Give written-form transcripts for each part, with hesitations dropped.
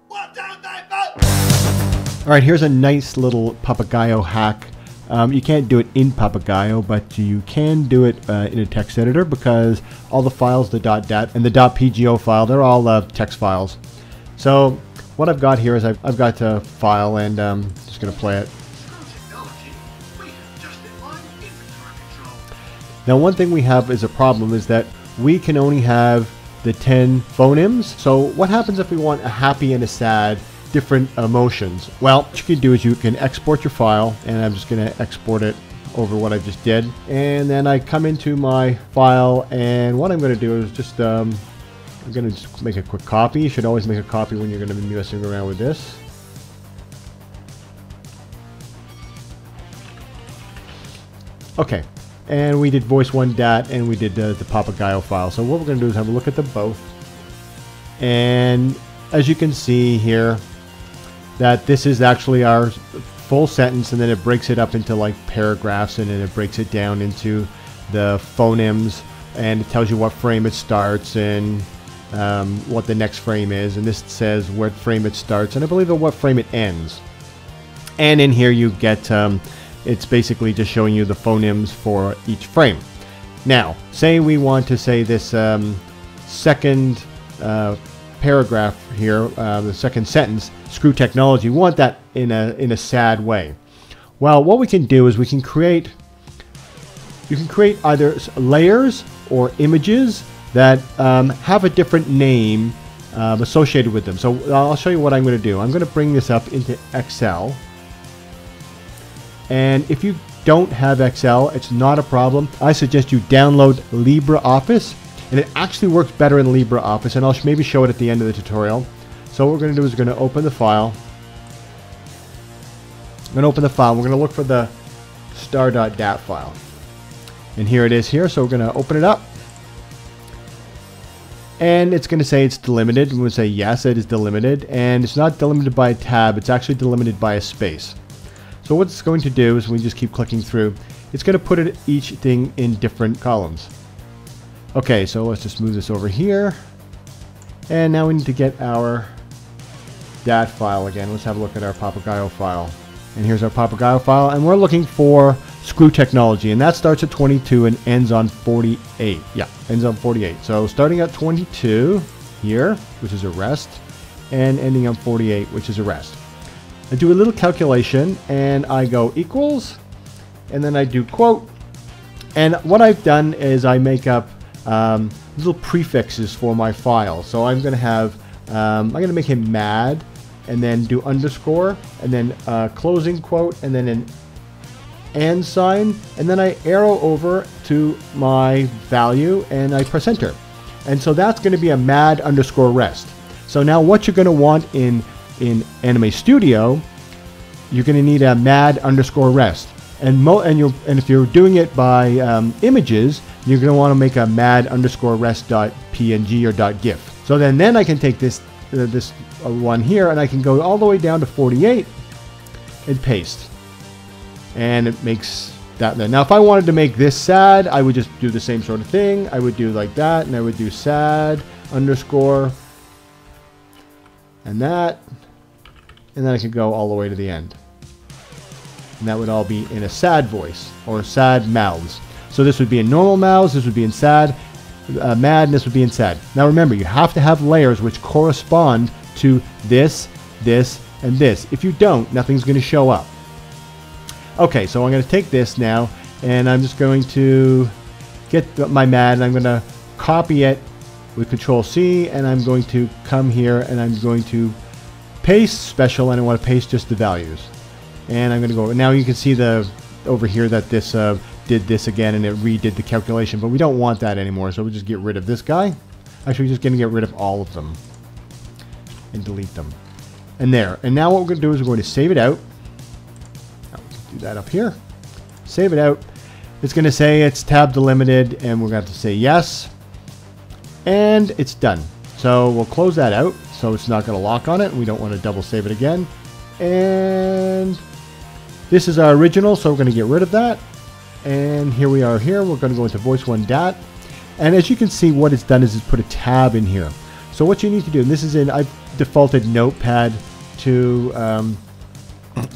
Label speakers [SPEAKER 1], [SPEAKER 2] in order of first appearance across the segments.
[SPEAKER 1] All right, here's a nice little Papagayo hack. You can't do it in Papagayo, but you can do it in a text editor because all the files, the .dat and the .pgo file, they're all text files. So what I've got here is I've got a file, and just going to play it. Now, one thing we have is a problem is that we can only have the 10 phonemes. So what happens if we want a happy and a sad, different emotions? Well, what you can do is you can export your file, and I'm just going to export it over what I just did. And then I come into my file, and what I'm going to do is just, I'm going to just make a quick copy. You should always make a copy when you're going to be messing around with this. Okay. And we did voice1.dat, and we did the Papagayo file. So what we're going to do is have a look at them both. And as you can see here, that this is actually our full sentence, and then it breaks it up into like paragraphs, and then it breaks it down into the phonemes, and it tells you what frame it starts and what the next frame is. And this says what frame it starts, and I believe what frame it ends. And in here you get it's basically just showing you the phonemes for each frame. Now, say we want to say this second paragraph here, the second sentence, screw technology. We want that in a sad way. Well, what we can do is you can create either layers or images that have a different name associated with them. So I'll show you what I'm going to do. I'm going to bring this up into Excel. And if you don't have Excel, it's not a problem. I suggest you download LibreOffice, and it actually works better in LibreOffice, and I'll maybe show it at the end of the tutorial. So what we're going to do is we're going to open the file. I'm going to open the file. We're going to look for the star.dat file. And here it is here, so we're going to open it up. And it's going to say it's delimited. We're going to say yes, it is delimited. And it's not delimited by a tab, it's actually delimited by a space. So what it's going to do is we just keep clicking through. It's going to put each thing in different columns. Okay, so let's just move this over here. And now we need to get our .dat file again. Let's have a look at our Papagayo file. And here's our Papagayo file. And we're looking for screw technology. And that starts at 22 and ends on 48. Yeah, ends on 48. So starting at 22 here, which is a rest, and ending on 48, which is a rest. I do a little calculation, and I go equals, and then I do quote. And what I've done is I make up little prefixes for my file. So I'm going to have, I'm going to make him mad, and then do underscore, and then closing quote, and then an and sign, and then I arrow over to my value, and I press enter. And so that's going to be a mad underscore rest. So now what you're going to want in Anime Studio, you're going to need a mad underscore rest, and if you're doing it by images, you're going to want to make a mad underscore rest .png or .gif. So then I can take this one here, and I can go all the way down to 48 and paste, and it makes that there. Now if I wanted to make this sad, I would just do the same sort of thing. I would do like that, and I would do sad underscore and that, and then I could go all the way to the end. And that would all be in a sad voice, or sad mouths. So this would be in normal mouths, this would be in sad, mad, and this would be in sad. Now remember, you have to have layers which correspond to this, this, and this. If you don't, nothing's going to show up. Okay, so I'm going to take this now, and I'm just going to get my mad, and I'm going to copy it with Control-C, and I'm going to come here, and I'm going to paste special, and I want to paste just the values. And I'm going to go, now you can see over here that this did this again, and it redid the calculation, but we don't want that anymore, so we'll just get rid of this guy. Actually, we're just going to get rid of all of them and delete them. And there. And now what we're going to do is we're going to save it out. Do that up here. Save it out. It's going to say it's tab delimited, and we're going to have to say yes. And it's done. So we'll close that out, so it's not going to lock on it. We don't want to double save it again. And this is our original, so we're going to get rid of that. And here we are here. We're going to go into voice1.dat. And as you can see, what it's done is it's put a tab in here. So what you need to do, and this is in, I've defaulted notepad to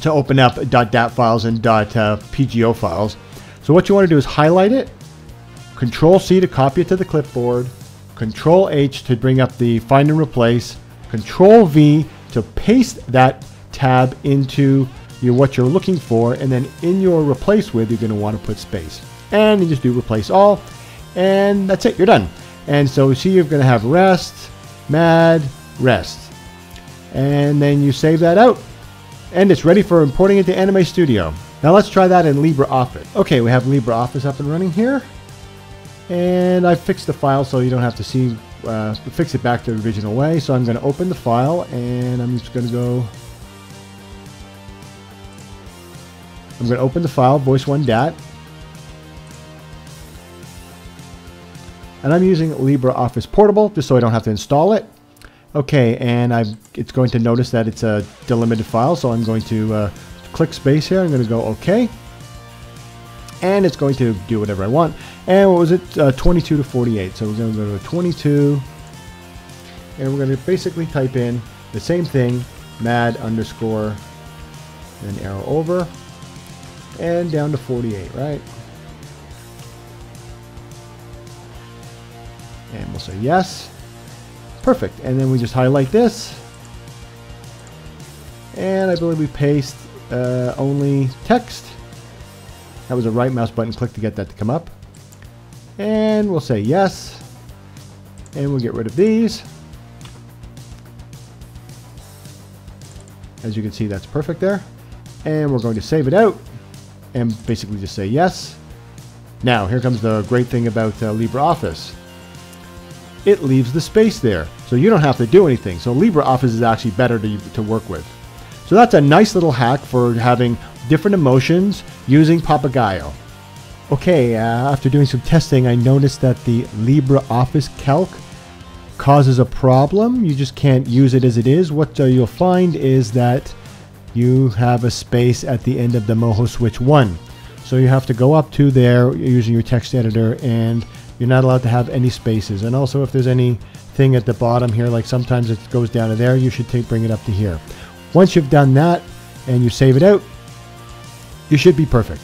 [SPEAKER 1] open up .dat files and .pgo files. So what you want to do is highlight it, Control-C to copy it to the clipboard, Control-H to bring up the find and replace, Control-V to paste that tab into what you're looking for, and then in your replace with, you're going to want to put space. And you just do replace all, and that's it, you're done. And so see, you're going to have rest, mad, rest. And then you save that out, and it's ready for importing into Anime Studio. Now let's try that in LibreOffice. Okay, we have LibreOffice up and running here. And I fixed the file so you don't have to see, fix it back to the original way. So I'm going to open the file, and I'm just going to go, I'm going to open the file, voice1.dat. And I'm using LibreOffice Portable just so I don't have to install it. Okay, and it's going to notice that it's a delimited file, so I'm going to click space here. I'm going to go OK. And it's going to do whatever I want. And what was it? 22 to 48. So we're going to go to 22. And we're going to basically type in the same thing, mad underscore, then arrow over, and down to 48, right? And we'll say yes. Perfect. And then we just highlight this. And I believe we paste only text. That was a right mouse button click to get that to come up. And we'll say yes. And we'll get rid of these. As you can see, that's perfect there. And we're going to save it out and basically just say yes. Now, here comes the great thing about LibreOffice. It leaves the space there, so you don't have to do anything. So LibreOffice is actually better to work with. So that's a nice little hack for having different emotions using Papagayo. Okay, after doing some testing, I noticed that the LibreOfficeCalc causes a problem. You just can't use it as it is. What you'll find is that you have a space at the end of the Moho Switch 1. So you have to go up to there using your text editor, and you're not allowed to have any spaces. And also, if there's anything at the bottom here, like sometimes it goes down to there, you should bring it up to here. Once you've done that and you save it out, you should be perfect.